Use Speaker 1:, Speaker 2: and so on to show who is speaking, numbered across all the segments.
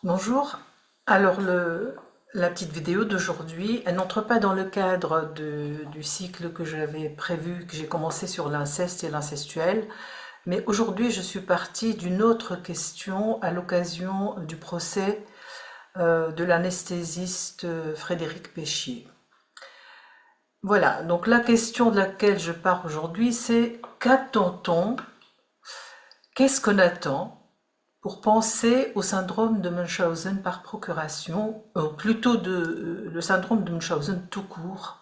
Speaker 1: Bonjour. Alors la petite vidéo d'aujourd'hui, elle n'entre pas dans le cadre du cycle que j'avais prévu, que j'ai commencé sur l'inceste et l'incestuel, mais aujourd'hui je suis partie d'une autre question à l'occasion du procès de l'anesthésiste Frédéric Péchier. Voilà, donc la question de laquelle je pars aujourd'hui, c'est qu'attend-on, qu'est-ce qu'on attend pour penser au syndrome de Munchausen par procuration, plutôt le syndrome de Munchausen tout court,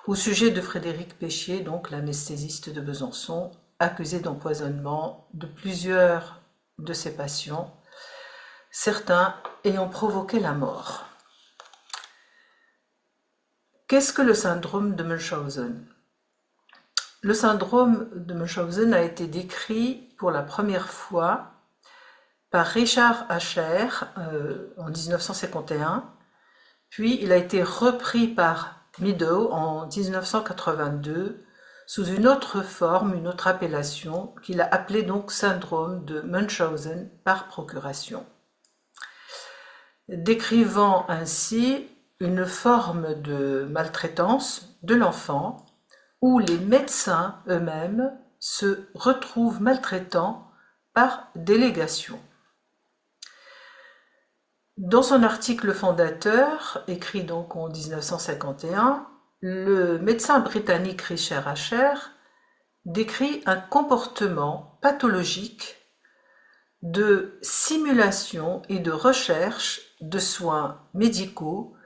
Speaker 1: au sujet de Frédéric Péchier, donc l'anesthésiste de Besançon, accusé d'empoisonnement de plusieurs de ses patients, certains ayant provoqué la mort. Qu'est-ce que le syndrome de Munchausen? Le syndrome de Munchausen a été décrit pour la première fois par Richard Ascher en 1951, puis il a été repris par Meadow en 1982 sous une autre forme, une autre appellation, qu'il a appelée donc syndrome de Munchausen par procuration, décrivant ainsi une forme de maltraitance de l'enfant où les médecins eux-mêmes se retrouvent maltraitants par délégation. Dans son article fondateur, écrit donc en 1951, le médecin britannique Richard Ascher décrit un comportement pathologique de simulation et de recherche de soins médicaux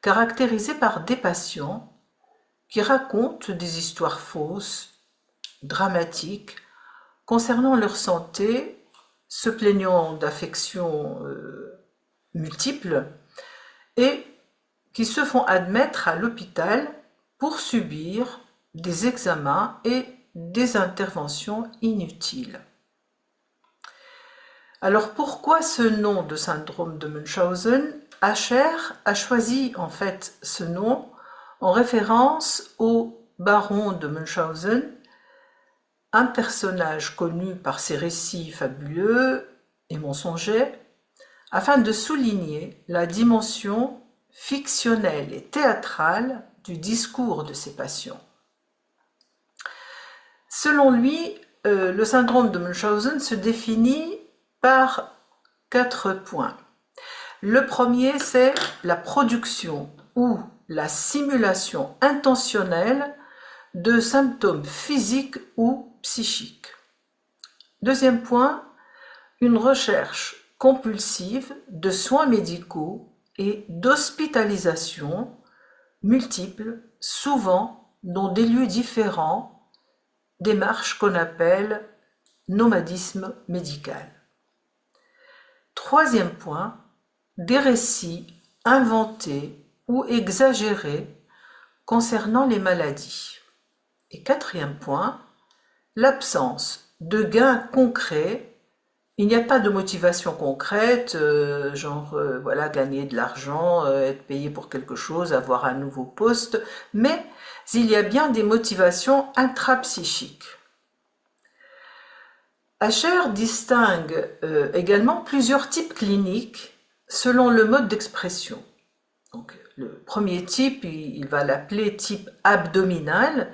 Speaker 1: caractérisé par des patients qui racontent des histoires fausses, dramatiques, concernant leur santé, se plaignant d'affections multiples et qui se font admettre à l'hôpital pour subir des examens et des interventions inutiles. Alors pourquoi ce nom de syndrome de Munchausen? Ascher a choisi en fait ce nom en référence au baron de Munchausen, un personnage connu par ses récits fabuleux et mensongers, afin de souligner la dimension fictionnelle et théâtrale du discours de ses patients. Selon lui, le syndrome de Munchausen se définit par 4 points. Le premier, c'est la production ou la simulation intentionnelle de symptômes physiques ou psychiques. Deuxième point, une recherche compulsive de soins médicaux et d'hospitalisation multiples, souvent dans des lieux différents, démarche qu'on appelle nomadisme médical. Troisième point, des récits inventés ou exagérés concernant les maladies. Et quatrième point, l'absence de gains concrets. Il n'y a pas de motivation concrète, voilà, gagner de l'argent, être payé pour quelque chose, avoir un nouveau poste, mais il y a bien des motivations intrapsychiques. Ascher distingue également plusieurs types cliniques selon le mode d'expression. Donc, le premier type, il va l'appeler type abdominal,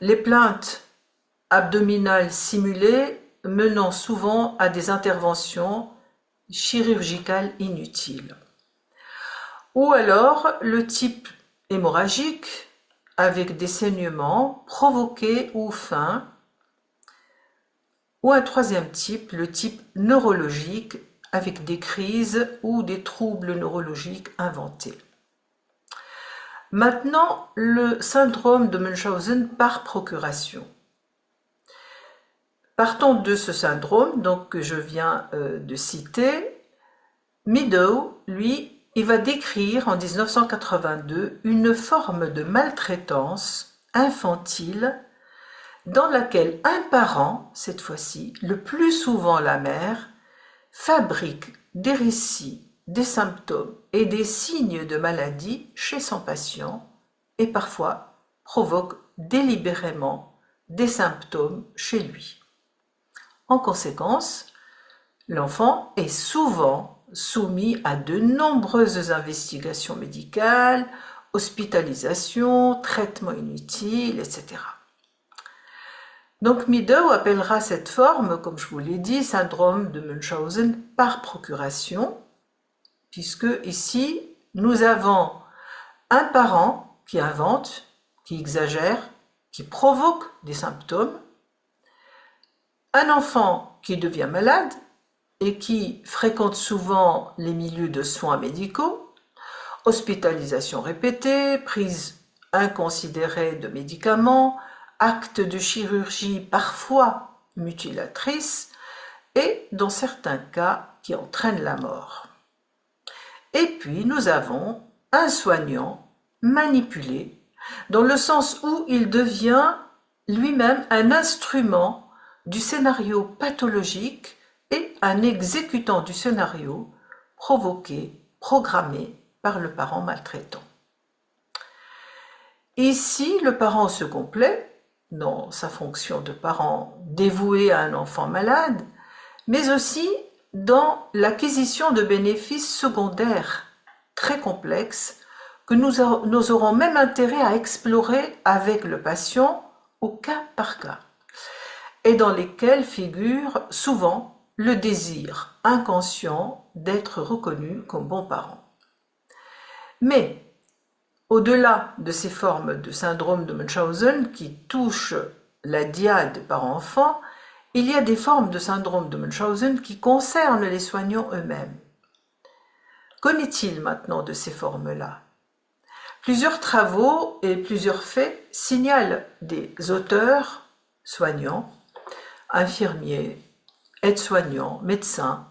Speaker 1: les plaintes abdominales simulées menant souvent à des interventions chirurgicales inutiles. Ou alors le type hémorragique avec des saignements provoqués ou feints. Ou un troisième type, le type neurologique avec des crises ou des troubles neurologiques inventés. Maintenant, le syndrome de Munchausen par procuration. Partant de ce syndrome donc, que je viens de citer, Meadow, lui, il va décrire en 1982 une forme de maltraitance infantile dans laquelle un parent, cette fois-ci, le plus souvent la mère, fabrique des récits, des symptômes et des signes de maladie chez son patient et parfois provoque délibérément des symptômes chez lui. En conséquence, l'enfant est souvent soumis à de nombreuses investigations médicales, hospitalisations, traitements inutiles, etc. Donc Meadow appellera cette forme, comme je vous l'ai dit, syndrome de Munchausen par procuration, puisque ici, nous avons un parent qui invente, qui exagère, qui provoque des symptômes, un enfant qui devient malade et qui fréquente souvent les milieux de soins médicaux, hospitalisation répétée, prise inconsidérée de médicaments, actes de chirurgie parfois mutilatrices et, dans certains cas, qui entraînent la mort. Et puis, nous avons un soignant manipulé, dans le sens où il devient lui-même un instrument du scénario pathologique et un exécutant du scénario provoqué, programmé par le parent maltraitant. Ici, le parent se complaît dans sa fonction de parent dévoué à un enfant malade, mais aussi dans l'acquisition de bénéfices secondaires très complexes que nous aurons même intérêt à explorer avec le patient au cas par cas, et dans lesquels figure souvent le désir inconscient d'être reconnu comme bon parent. Mais au-delà de ces formes de syndrome de Munchausen qui touchent la dyade par enfant, il y a des formes de syndrome de Munchausen qui concernent les soignants eux-mêmes. Qu'en est-il maintenant de ces formes-là? Plusieurs travaux et plusieurs faits signalent des auteurs, soignants, infirmiers, aides-soignants, médecins,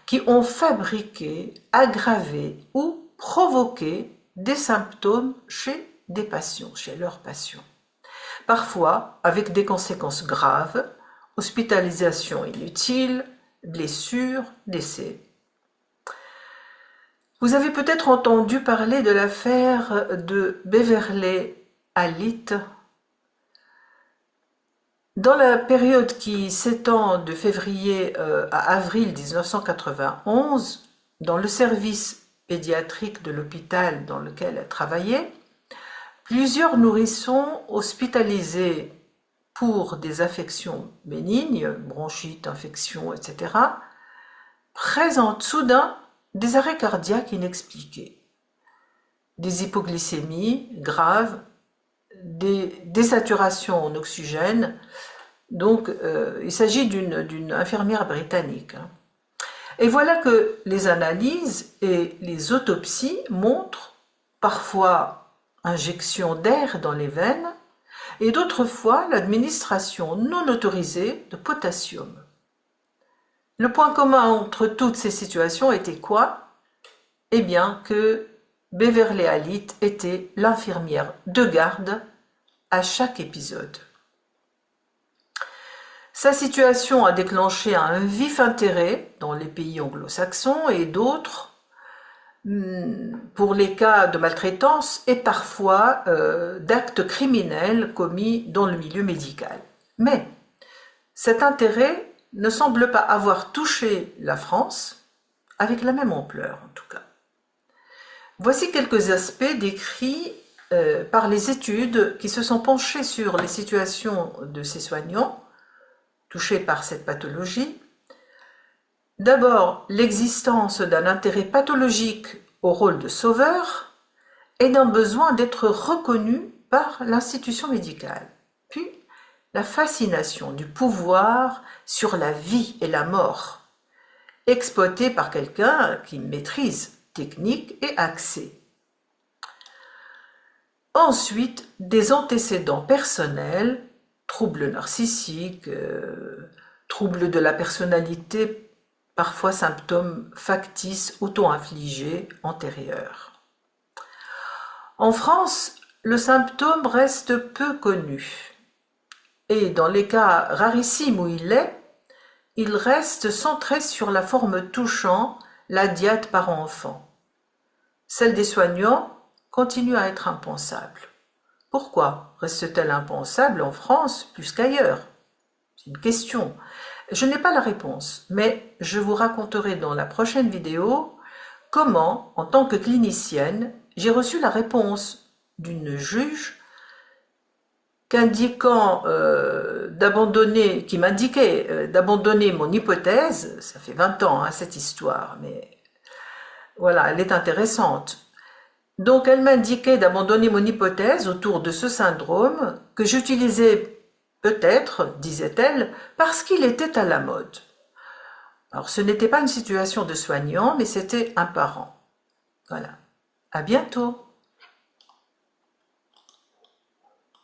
Speaker 1: qui ont fabriqué, aggravé ou provoqué des symptômes chez des patients, chez leurs patients. Parfois avec des conséquences graves, hospitalisation inutile, blessures, décès. Vous avez peut-être entendu parler de l'affaire de Beverly Halit. Dans la période qui s'étend de février à avril 1991, dans le service pédiatrique de l'hôpital dans lequel elle travaillait, plusieurs nourrissons hospitalisés pour des affections bénignes, bronchite, infection, etc., présentent soudain des arrêts cardiaques inexpliqués, des hypoglycémies graves, des désaturations en oxygène. Donc, il s'agit d'une infirmière britannique. Et voilà que les analyses et les autopsies montrent parfois injection d'air dans les veines et d'autres fois l'administration non autorisée de potassium. Le point commun entre toutes ces situations était quoi? Eh bien que Beverly Halit était l'infirmière de garde à chaque épisode. Sa situation a déclenché un vif intérêt dans les pays anglo-saxons et d'autres pour les cas de maltraitance et parfois d'actes criminels commis dans le milieu médical. Mais cet intérêt ne semble pas avoir touché la France avec la même ampleur en tout cas. Voici quelques aspects décrits par les études qui se sont penchées sur les situations de ces soignants touchés par cette pathologie. D'abord, l'existence d'un intérêt pathologique au rôle de sauveur et d'un besoin d'être reconnu par l'institution médicale. Puis, la fascination du pouvoir sur la vie et la mort, exploitée par quelqu'un qui maîtrise technique et accès. Ensuite, des antécédents personnels, troubles narcissiques, troubles de la personnalité, parfois symptômes factices auto-infligés antérieurs. En France, le symptôme reste peu connu et dans les cas rarissimes où il reste centré sur la forme touchant la dyade parent-enfant. Celle des soignants continue à être impensable. Pourquoi reste-t-elle impensable en France plus qu'ailleurs? C'est une question. Je n'ai pas la réponse, mais je vous raconterai dans la prochaine vidéo comment, en tant que clinicienne, j'ai reçu la réponse d'une juge qui m'indiquait d'abandonner mon hypothèse. Ça fait 20 ans, hein, cette histoire, mais voilà, elle est intéressante. Donc, elle m'indiquait d'abandonner mon hypothèse autour de ce syndrome que j'utilisais peut-être, disait-elle, parce qu'il était à la mode. Alors, ce n'était pas une situation de soignant, mais c'était un parent. Voilà. À bientôt.